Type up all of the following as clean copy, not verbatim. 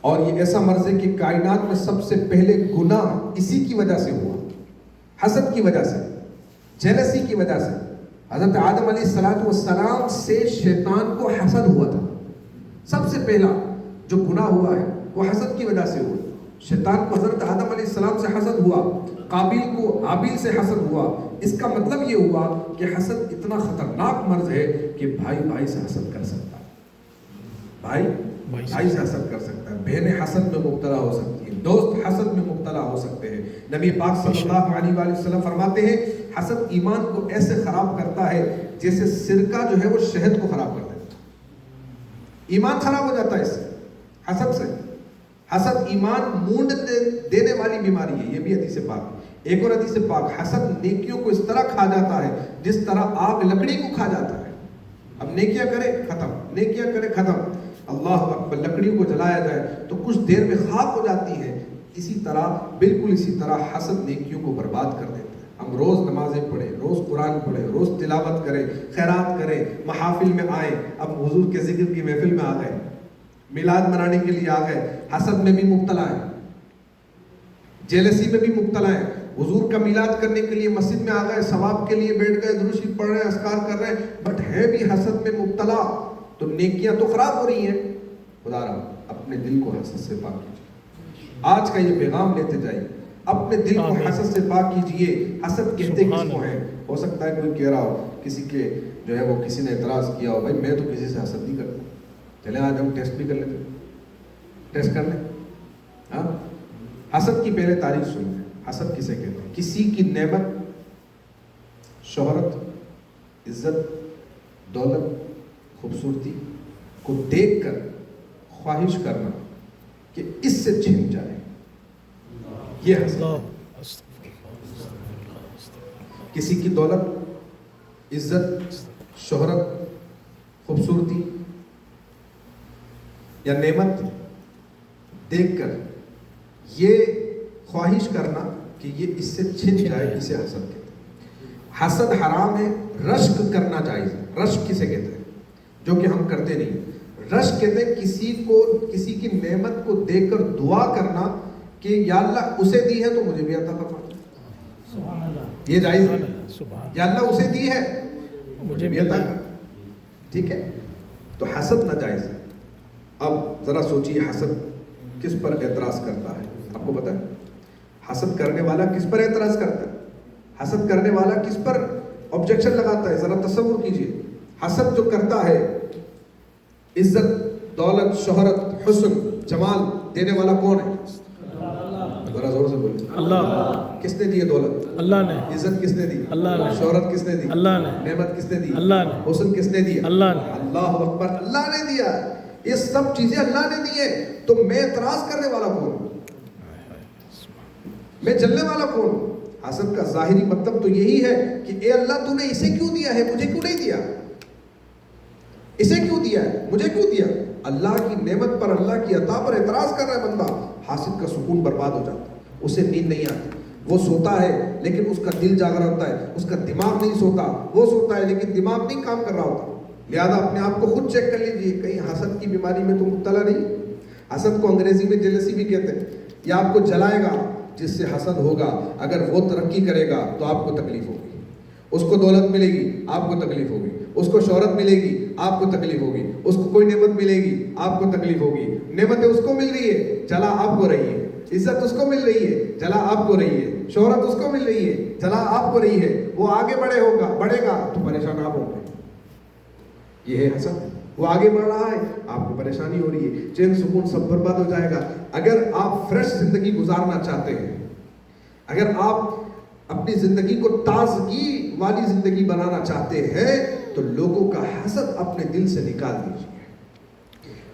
اور یہ ایسا مرض ہے کہ کائنات میں سب سے پہلے گناہ اسی کی وجہ سے ہوا، حسد کی وجہ سے، جیلسی کی وجہ سے۔ حضرت آدم علیہ السلام سے شیطان کو حسد ہوا تھا۔ سب سے پہلا جو گناہ ہوا ہے وہ حسد کی وجہ سے ہوا۔ شیطان کو حضرت آدم علیہ السلام سے حسد ہوا، قابیل کو حابیل سے حسد ہوا۔ اس کا مطلب یہ ہوا کہ حسد اتنا خطرناک مرض ہے کہ بھائی بھائی سے حسد کر سکتا ہے، بھائی بھائی سے حسد کر سکتا ہے، بہنیں حسد میں مبتلا ہو سکتی ہیں، دوست حسد میں مبتلا ہو سکتے ہیں۔ نبی پاک صلی اللہ علیہ وآلہ وسلم فرماتے ہیں حسد ایمان کو ایسے خراب کرتا ہے جیسے سرکہ جو ہے وہ شہد کو خراب کر دیتا ہے۔ ایمان خراب ہو جاتا ہے اس سے، حسد سے۔ حسد ایمان مونڈ دینے والی بیماری ہے، یہ بھی حدیث پاک۔ ایک اور حدیث پاک، حسد نیکیوں کو اس طرح کھا جاتا ہے جس طرح آگ لکڑی کو کھا جاتا ہے۔ اب نیکیاں کرے ختم، نیکیاں کرے ختم، اللہ اکبر، لکڑیوں کو جلایا جائے تو کچھ دیر میں خاک ہو جاتی ہے۔ اسی طرح، بالکل اسی طرح حسد نیکیوں کو برباد کر دیتا ہے۔ ہم روز نمازیں پڑھیں، روز قرآن پڑھیں، روز تلاوت کریں، خیرات کریں، محافل میں آئیں، اب حضور کے ذکر کی محفل میں آ گئے، میلاد منانے کے لیے آ گئے، حسد میں بھی مبتلا ہے، جیلسی میں بھی مبتلا ہے۔ حضور کا میلاد کرنے کے لیے مسجد میں آ گئے، ثواب کے لیے بیٹھ گئے، درود شریف پڑھ رہے ہیں، اذکار کر رہے ہیں، بٹ ہے بھی حسد میں مبتلا، تو نیکیاں تو خراب ہو رہی ہیں۔ خدا را اپنے دل کو حسد سے پاک کیجیے۔ آج کا یہ پیغام لیتے جائیے، اپنے دل کو حسد سے پاک کیجیے۔ حسد کہتے کس کو ہیں؟ ہو سکتا ہے کوئی کہہ رہا ہو، کسی کے جو ہے وہ کسی نے اعتراض کیا ہو، بھائی میں تو کسی سے حسد نہیں کرتا، چلیں آج ہم ٹیسٹ بھی کر لیتے، ٹیسٹ کر لیں۔ ہاں، حسد کی پہلے تعریف سنیں۔ حسد کسے کہتے ہیں؟ کسی کی نعمت، شہرت، عزت، دولت، خوبصورتی کو دیکھ کر خواہش کرنا کہ اس سے چھن جائے، یہ حسد ہے۔ کسی کی دولت، عزت، شہرت، خوبصورتی یا نعمت دیکھ کر یہ خواہش کرنا کہ یہ اس سے چھن جائے، اسے حسد کہتے ہیں۔ حسد حرام ہے، رشک کرنا جائز ہے۔ رشک کسے کہتے ہیں؟ جو کہ ہم کرتے نہیں۔ رشک کہتے ہیں کسی کی نعمت کو دیکھ کر دعا کرنا کہ یا اللہ اسے دی ہے تو مجھے بھی عطا فرما، یہ جائز ہے۔ یا اللہ اسے دی ہے مجھے بھی عطا کر، ٹھیک ہے؟ تو حسد ناجائز ہے۔ اب ذرا سوچیے، حسد کس پر اعتراض کرتا ہے؟ آپ کو پتہ ہے حسد کرنے والا کس پر اعتراض کرتا ہے؟ حسد کرنے والا کس پر آبجیکشن لگاتا ہے؟ ذرا تصور کیجئے، حسد جو کرتا ہے، عزت، دولت، شہرت، حسن، جمال دینے والا کون ہے؟ ذرا زور سے بولیں۔ اللہ۔ کس نے دی ہے دولت؟ اللہ نے۔ عزت کس نے دی؟ اللہ نے۔ شہرت کس نے دی؟ اللہ نے۔ نعمت کس نے دی؟ اللہ نے۔ حسن کس نے دی؟ اللہ نے۔ اللہ اکبر، اللہ نے دیا۔ یہ سب چیزیں اللہ نے دی ہیں، تو میں اعتراض کرنے والا کون ہوں؟ میں جلنے والا کون ہوں؟ حسد کا ظاہری مطلب تو یہی ہے کہ اے اللہ تو نے اسے کیوں دیا ہے، مجھے کیوں نہیں دیا؟ اسے کیوں دیا ہے، مجھے کیوں دیا؟ اللہ کی نعمت پر، اللہ کی عطا پر اعتراض کر رہا ہے بندہ، حاسد کا سکون برباد ہو جاتا ہے، اسے نیند نہیں آتی، وہ سوتا ہے لیکن اس کا دل جاگ رہا ہوتا ہے، اس کا دماغ نہیں سوتا، وہ سوتا ہے لیکن دماغ نہیں کام کر رہا ہوتا۔ لہذا اپنے آپ کو خود چیک کر لیجئے، کہیں حسد کی بیماری میں تو مبتلا نہیں۔ حسد کو انگریزی میں جیلسی بھی کہتے ہیں۔ یہ آپ کو جلائے گا، جس سے حسد ہوگا اگر وہ ترقی کرے گا تو آپ کو تکلیف ہوگی، اس کو دولت ملے گی آپ کو تکلیف ہوگی، اس کو شہرت ملے گی آپ کو تکلیف ہوگی، اس کو کوئی نعمت ملے گی آپ کو تکلیف ہوگی۔ نعمتیں اس کو مل رہی ہے، جلا آپ کو رہی ہے، عزت اس کو مل رہی ہے، جلا آپ کو رہی ہے، شہرت اس کو مل رہی ہے، جلا آپ کو رہی ہے، وہ آگے بڑھے گا تو پریشان آپ ہوں گے۔ یہ ہے حسد، وہ آگے بڑھ رہا ہے، آپ کو پریشانی ہو رہی ہے، چین سکون سب برباد ہو جائے گا۔ اگر آپ فریش زندگی گزارنا چاہتے ہیں، اگر آپ اپنی زندگی کو تازگی والی زندگی بنانا چاہتے ہیں، تو لوگوں کا حسد اپنے دل سے نکال دیجیے۔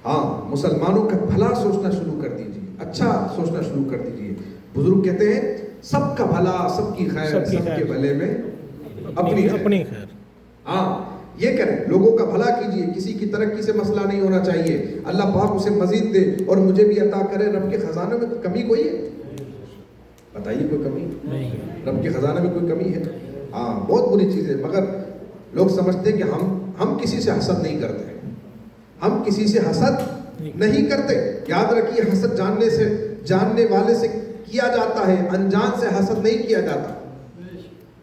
ہاں، مسلمانوں کا بھلا سوچنا شروع کر دیجیے، اچھا سوچنا شروع کر دیجیے۔ بزرگ کہتے ہیں سب کا بھلا، سب کی خیر، سب کے بھلے میں اپنی خیر۔ ہاں، یہ کریں، لوگوں کا بھلا کیجیے، کسی کی ترقی سے مسئلہ نہیں ہونا چاہیے، اللہ پاک اسے مزید دے اور مجھے بھی عطا کرے۔ رب کے خزانے میں کمی کوئی ہے؟ بتائیے، کوئی کمی نہیں؟ رب کے خزانے میں کوئی کمی ہے؟ ہاں، بہت بری چیز ہے، مگر لوگ سمجھتے ہیں کہ ہم کسی سے حسد نہیں کرتے، ہم کسی سے حسد نہیں کرتے. یاد رکھیے حسد جاننے والے سے کیا جاتا ہے, انجان سے حسد نہیں کیا جاتا.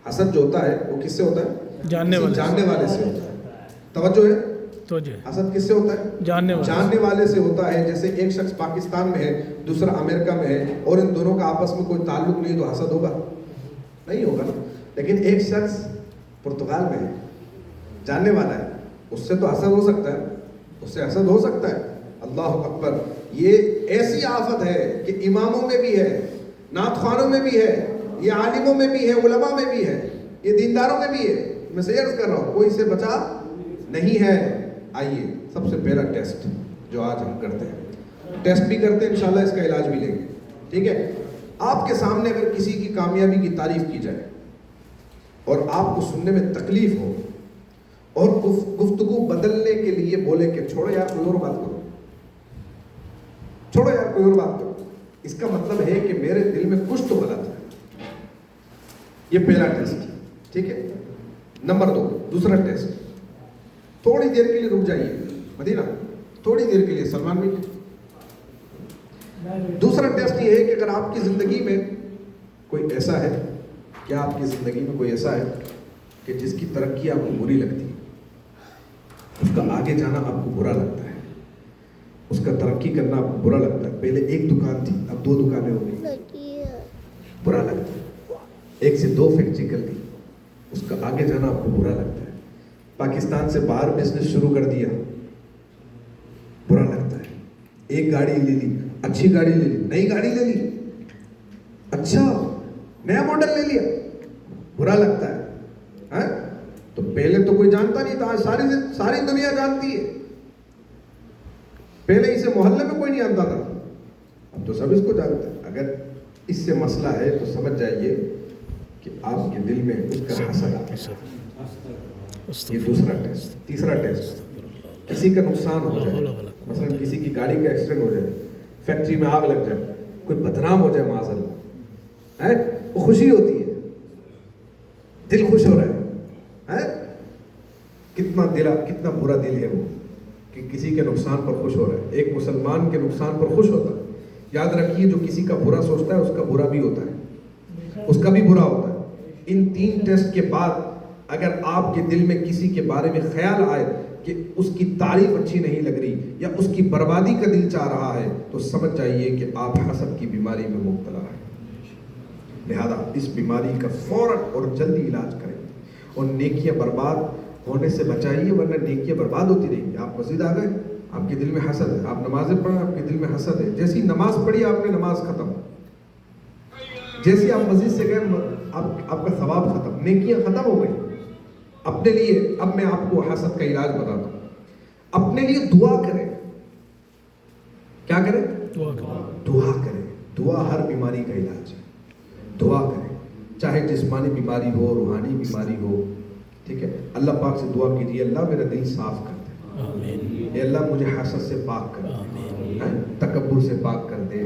حسد جو ہوتا ہے وہ کس سے ہوتا ہے؟ جاننے والے سے ہوتا ہے. توجہ ہے؟ حسد کس سے ہوتا ہے؟ جاننے والے سے ہوتا ہے. جیسے ایک شخص پاکستان میں ہے, دوسرا امریکہ میں ہے, اور ان دونوں کا آپس میں کوئی تعلق نہیں, تو حسد ہوگا؟ نہیں ہوگا نا. لیکن ایک شخص پرتگال میں ہے, جاننے والا ہے, اس سے تو حسد ہو سکتا ہے, اس سے حسد ہو سکتا ہے. اللہ اکبر. یہ ایسی آفت ہے کہ اماموں میں بھی ہے, نعت خوانوں میں بھی ہے, یہ عالموں میں بھی ہے, علماء میں بھی ہے, یہ دینداروں میں بھی ہے. میں سے عرض کر رہا ہوں, کوئی سے بچا نہیں ہے. آئیے سب سے پہلا ٹیسٹ جو آج ہم کرتے ہیں, ٹیسٹ بھی کرتے ہیں, انشاءاللہ اس کا علاج بھی لیں گے. ٹھیک ہے؟ آپ کے سامنے اگر کسی کی کامیابی کی تعریف کی جائے اور آپ کو سننے میں تکلیف ہو اور گفتگو بدلنے کے لیے بولے کہ چھوڑو یار کوئی اور بات کرو, چھوڑو یار کوئی اور بات کرو, اس کا مطلب ہے کہ میرے دل میں کچھ تو غلط ہے. یہ پہلا ٹیسٹ. ٹھیک ہے؟ نمبر 2, دوسرا ٹیسٹ. تھوڑی دیر کے لیے رک جائیے مدینہ, تھوڑی دیر کے لیے سلمان بھی. دوسرا ٹیسٹ یہ ہے کہ اگر آپ کی زندگی میں کوئی ایسا ہے, کیا آپ کی زندگی میں کوئی ایسا ہے کہ جس کی ترقی آپ کو بری لگتی ہے, اس کا آگے جانا آپ کو برا لگتا ہے, اس کا ترقی کرنا آپ کو برا لگتا ہے. پہلے ایک دکان تھی, اب 2 دکانیں ہو گئی, برا لگتا ہے. 1 سے 2 فیکٹری کر دی, اس کا آگے جانا آپ کو برا لگتا ہے. پاکستان سے باہر بزنس شروع کر دیا, برا لگتا ہے. ایک گاڑی لے لی, اچھی گاڑی لے لی, نئی گاڑی لے لی, اچھا نیا ماڈل لے لیا, برا لگتا ہے. تو پہلے تو کوئی جانتا نہیں تھا, ساری دنیا جانتی ہے. پہلے اسے محلے میں کوئی نہیں جانتا تھا, اب تو سب اس کو جانتے ہیں. اگر اس سے مسئلہ ہے تو سمجھ جائیے کہ آپ کے دل میں اس کا حسد آ گیا. یہ دوسرا ٹیسٹ. تیسرا ٹیسٹ, کسی کا نقصان ہو جائے, مثلا کسی کی گاڑی کا ایکسیڈنٹ ہو جائے, فیکٹری میں آگ لگ جائے, کوئی بدنام ہو جائے معاذ اللہ, وہ خوشی ہوتی ہے, دل خوش ہو رہا ہے. کتنا برا دل ہے وہ کہ کسی کے نقصان پر خوش ہو رہا ہے. ایک مسلمان کے نقصان پر خوش ہوتا ہے. یاد رکھیے جو کسی کا برا سوچتا ہے اس کا برا بھی ہوتا ہے, اس کا بھی برا ہوتا ہے. ان 3 ٹیسٹ کے بعد اگر آپ کے دل میں کسی کے بارے میں خیال آئے کہ اس کی تعریف اچھی نہیں لگ رہی یا اس کی بربادی کا دل چاہ رہا ہے, تو سمجھ جائیے کہ آپ حسد کی بیماری میں مبتلا ہیں. لہذا اس بیماری کا فوراً اور جلدی علاج کریں اور نیکیاں برباد ہونے سے بچائیے, ورنہ نیکیاں برباد ہوتی رہیں گی. آپ مسجد آ گئے, آپ کے دل میں حسد ہے, آپ نمازیں پڑھیں, آپ کے دل میں حسد ہے. جیسی نماز پڑھی آپ نے, نماز ختم. جیسے آپ مسجد سے گئے, آپ کا ثواب ختم, نیکیاں ختم ہو گئی. اپنے لیے اب میں آپ کو حسد کا علاج بتاتا ہوں. اپنے لیے دعا کریں. کیا کریں؟ دعا کریں. دعا ہر بیماری کا علاج ہے. دعا کریں, چاہے جسمانی بیماری ہو, روحانی بیماری ہو. ٹھیک ہے؟ اللہ پاک سے دعا کیجیے, اللہ میرا دل صاف کر دے, اے اللہ مجھے حسد سے پاک کر دے, تکبر سے پاک کر دے,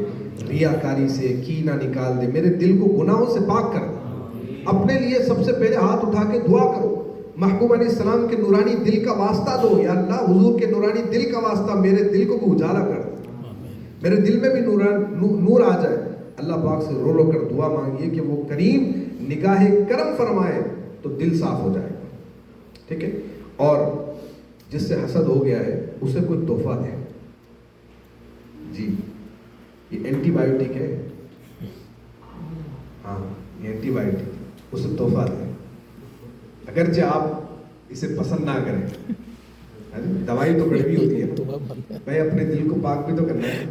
ریاکاری سے کینہ نکال دے, میرے دل کو گناہوں سے پاک کر دے. اپنے لیے سب سے پہلے ہاتھ اٹھا کے دعا کرو, محبوب علیہ السلام کے نورانی دل کا واسطہ دو. یا اللہ حضور کے نورانی دل کا واسطہ میرے دل کو بھی اجالا کر دے, میرے دل میں بھی نور آ جائے. اللہ پاک سے رو کر دعا مانگیے کہ وہ کریم نگاہ کرم فرمائے تو دل صاف ہو جائے. ٹھیک ہے؟ اور جس سے حسد ہو گیا ہے اسے کوئی تحفہ دے. جی یہ اینٹی بایوٹک ہے, ہاں یہ اینٹی بایوٹک, اسے تحفہ دے. اگرچہ آپ اسے پسند نہ کریں, دوائی تو کڑوی ہوتی ہے بھائی, اپنے دل کو پاک بھی تو کرنا ہے.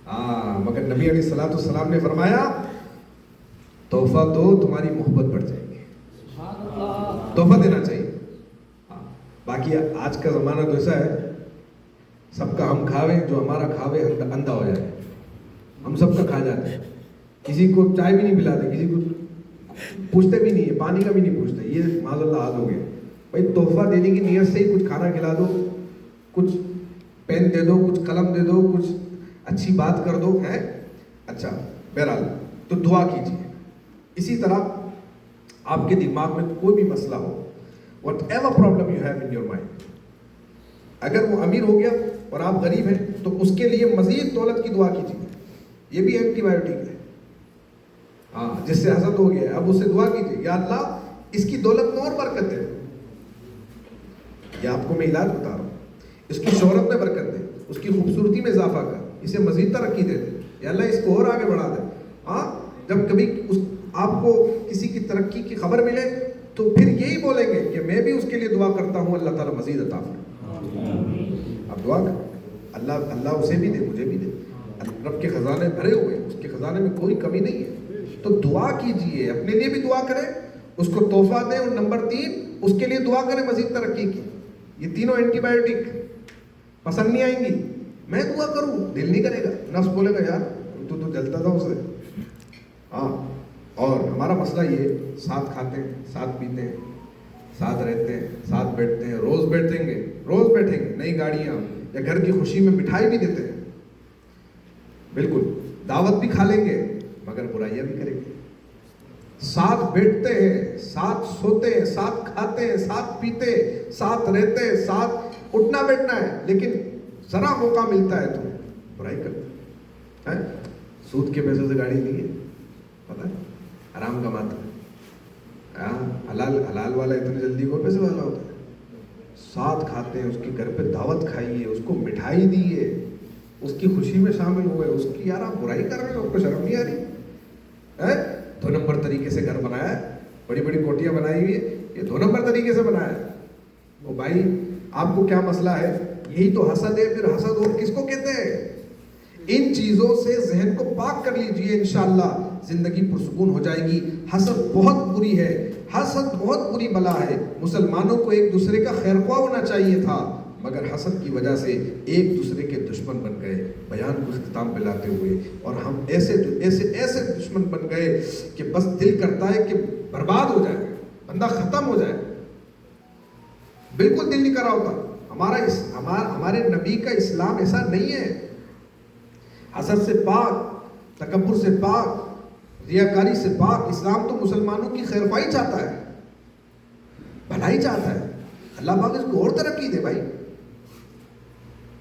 ہاں مگر نبی علیہ الصلوۃ والسلام نے فرمایا تحفہ دو, تمہاری محبت بڑھ جائے گی. تحفہ دینا چاہیے. باقی آج کا زمانہ تو ایسا ہے, سب کا ہم کھاوے, جو ہمارا کھاوے اندھا ہو جائے. ہم سب کا کھا جاتے ہیں, کسی کو چائے بھی نہیں پلاتے, کسی کو پوچھتے بھی نہیں ہے, پانی کا بھی نہیں پوچھتے. یہ معاذ اللہ حال ہو گیا. بھائی تحفہ دینے کی نیت سے ہی کچھ کھانا کھلا دو, کچھ پین دے دو, کچھ قلم دے دو, کچھ اچھی بات کر دو, ہے اچھا. بہرحال تو دعا کیجیے. اسی طرح آپ کے دماغ میں کوئی بھی مسئلہ ہو, whatever problem you have in your mind, اگر وہ امیر ہو گیا اور آپ غریب ہیں تو اس کے لیے مزید دولت کی دعا کیجیے. یہ بھی اینٹی بایوٹک ہے. ہاں جس سے حسد ہو گیا اب اس سے دعا کیجیے, یا اللہ اس کی دولت میں اور برکت دے. یہ آپ کو میں علاج بتا رہا ہوں. اس کی شہرت میں برکت دے, اس کی خوبصورتی میں اضافہ کر, اسے مزید ترقی دے دے, یا اللہ اس کو اور آگے بڑھا دے. ہاں جب کبھی آپ کو کسی کی ترقی کی خبر ملے تو پھر یہی بولیں گے کہ میں بھی اس کے لیے دعا کرتا ہوں, اللہ تعالیٰ مزید عطا فرمائے. اب دعا کر, اللہ اسے بھی دے مجھے بھی دے. رب کے خزانے بھرے ہوئے, اس کے خزانے میں کوئی کمی نہیں ہے. تو دعا کیجئے, اپنے لیے بھی دعا کریں, اس کو تحفہ دیں, اور نمبر 3 اس کے لیے دعا کریں مزید ترقی کی. یہ تینوں اینٹی بایوٹک پسند نہیں آئیں گی. میں دعا کروں دل نہیں کرے گا, نفس بولے گا یار تو جلتا تھا اسے. ہاں اور ہمارا مسئلہ یہ, ساتھ کھاتے ہیں, ساتھ پیتے ہیں, ساتھ رہتے ہیں, ساتھ بیٹھتے ہیں, روز بیٹھیں گے, نئی گاڑیاں, یا گھر کی خوشی میں مٹھائی بھی دیتے ہیں, بالکل دعوت بھی کھا لیں گے مگر برائیاں بھی کریں گے. ساتھ بیٹھتے ہیں, ساتھ سوتے ہیں, ساتھ کھاتے ہیں, ساتھ پیتے, ساتھ رہتے ہیں, ساتھ اٹھنا بیٹھنا ہے, لیکن ذرا موقع ملتا ہے تو برائی کرتے ہیں. سود کے پیسے سے گاڑی نہیں ہے, پتہ ہے, حرام کماتا ہے. حلال والا اتنے جلدی کو پیسے والا ہوتا ہے. ساتھ کھاتے ہیں, اس کے گھر پہ دعوت کھائیے, اس کو مٹھائی دیے, اس کی خوشی میں شامل ہوئے, اس کی یار آپ برائی کر رہے ہیں, آپ کو شرم نہیں آ رہی؟ 2 نمبر طریقے سے گھر بنایا ہے, بڑی بڑی کوٹیاں بنائی ہوئی ہے, یہ 2 نمبر طریقے سے بنایا ہے. وہ بھائی آپ کو کیا مسئلہ ہے؟ یہی تو حسد ہے. پھر حسد اور کس کو کہتے ہیں؟ ان چیزوں سے ذہن کو پاک کر لیجئے, انشاءاللہ زندگی پرسکون ہو جائے گی. حسد بہت بری ہے, حسد بہت بری بلا ہے. مسلمانوں کو ایک دوسرے کا خیر خواہ ہونا چاہیے تھا, مگر حسد کی وجہ سے ایک دوسرے کے دشمن بن گئے. بیان کو اختتام پہ لاتے ہوئے, اور ہم ایسے دشمن بن گئے کہ بس دل کرتا ہے کہ برباد ہو جائے, بندہ ختم ہو جائے. بالکل دل نہیں کر رہا ہوتا. ہمارے نبی کا اسلام ایسا نہیں ہے. حسد سے پاک, تکبر سے پاک, ریاکاری سے پاک. اسلام تو مسلمانوں کی خیر خواہی چاہتا ہے, بھلائی چاہتا ہے. اللہ پاک اس کو اور ترقی دے بھائی.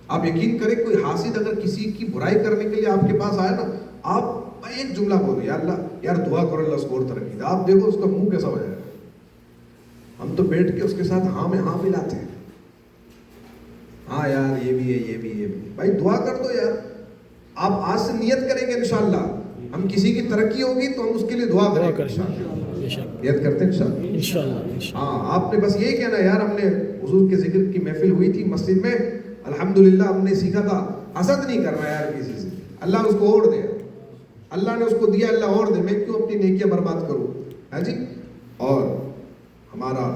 آپ یقین کریں, کوئی حاسد اگر کسی کی برائی کرنے کے لیے آپ کے پاس آئے نا, آپ ایک جملہ بولو, یا اللہ یار دعا کرو اللہ اس کو اور ترقی دے. آپ دیکھو اس کا منہ کیسا ہو جائے گا. ہم تو بیٹھ کے اس کے ساتھ ہاں میں ہاں ملاتے ہیں. ہاں یار یہ بھی ہے, یہ بھی ہے. بھائی دعا کر دو یار. آپ آج سے نیت کریں گے انشاءاللہ ہم کسی کی ترقی ہوگی تو ہم اس کے لیے دعا کریں گے انشاءاللہ. نیت کرتے ہیں انشاءاللہ. ہاں آپ نے بس یہی کہنا, یار ہم نے حضور کے ذکر کی محفل ہوئی تھی مسجد میں, الحمدللہ ہم نے سیکھا تھا حسد نہیں کرنا یار کسی سے. اللہ اس کو اور دے, اللہ نے اس کو دیا, اللہ اور دے, میں کیوں اپنی نیکیاں برباد کروں. ہے جی. اور ہمارا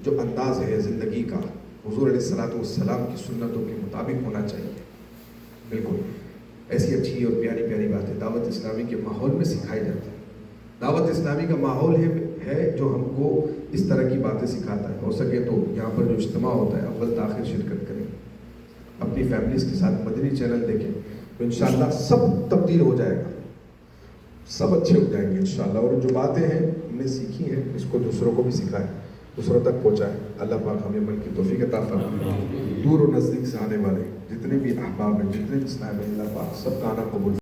جو انداز ہے زندگی کا حضور علیہ السلام کی سنتوں کے مطابق ہونا چاہیے. بالکل ایسی اچھی اور پیاری پیاری باتیں دعوت اسلامی کے ماحول میں سکھائی جاتی ہیں. دعوت اسلامی کا ماحول ہے جو ہم کو اس طرح کی باتیں سکھاتا ہے. ہو سکے تو یہاں پر جو اجتماع ہوتا ہے اول تاخیر شرکت کریں, اپنی فیملیز کے ساتھ مدنی چینل دیکھیں, تو انشاءاللہ سب تبدیل ہو جائے گا, سب اچھے ہو جائیں گے انشاءاللہ. اور جو باتیں ہیں ہم نے سیکھی ہیں اس کو دوسروں کو بھی سکھائیں, دوسروں تک پہنچائیں. اللہ پاک ہمیں عمل کی توفیق عطا فرمائے. دور و نزدیک سے آنے والے جتنے بھی احباب ہیں, جتنے بھی اسلام ہیں, اللہ پاک سب کا آنا قبول